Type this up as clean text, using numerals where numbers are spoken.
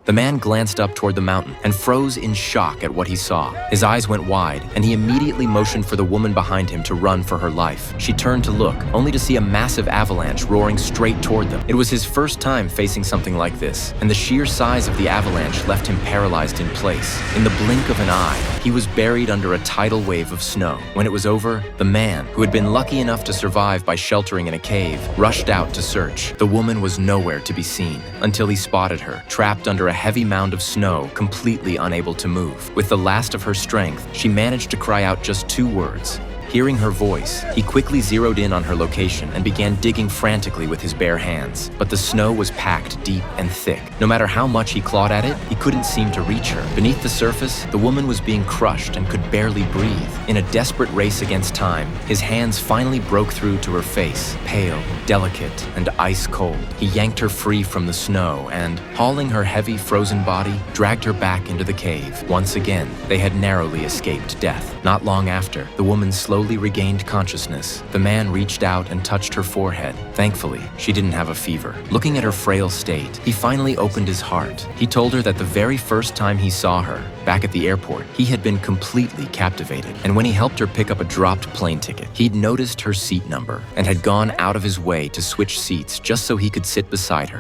The man glanced up toward the mountain and froze in shock at what he saw. His eyes went wide, and he immediately motioned for the woman behind him to run for her life. She turned to look, only to see a massive avalanche roaring straight toward them. It was his first time facing something like this, and the sheer size of the avalanche left him paralyzed in place. In the blink of an eye, he was buried under a tidal wave of snow. When it was over, the man, who had been lucky enough to survive by sheltering in a cave, rushed out to search. The woman was nowhere to be seen, until he spotted her, trapped under a heavy mound of snow, completely unable to move. With the last of her strength, she managed to cry out just 2 words. Hearing her voice, he quickly zeroed in on her location and began digging frantically with his bare hands. But the snow was packed deep and thick. No matter how much he clawed at it, he couldn't seem to reach her. Beneath the surface, the woman was being crushed and could barely breathe. In a desperate race against time, his hands finally broke through to her face, pale, delicate, and ice cold. He yanked her free from the snow and, hauling her heavy, frozen body, dragged her back into the cave. Once again, they had narrowly escaped death. Not long after, the woman slowly regained consciousness. The man reached out and touched her forehead. Thankfully, she didn't have a fever. Looking at her frail state, he finally opened his heart. He told her that the very first time he saw her, back at the airport, he had been completely captivated. And when he helped her pick up a dropped plane ticket, he'd noticed her seat number and had gone out of his way to switch seats just so he could sit beside her.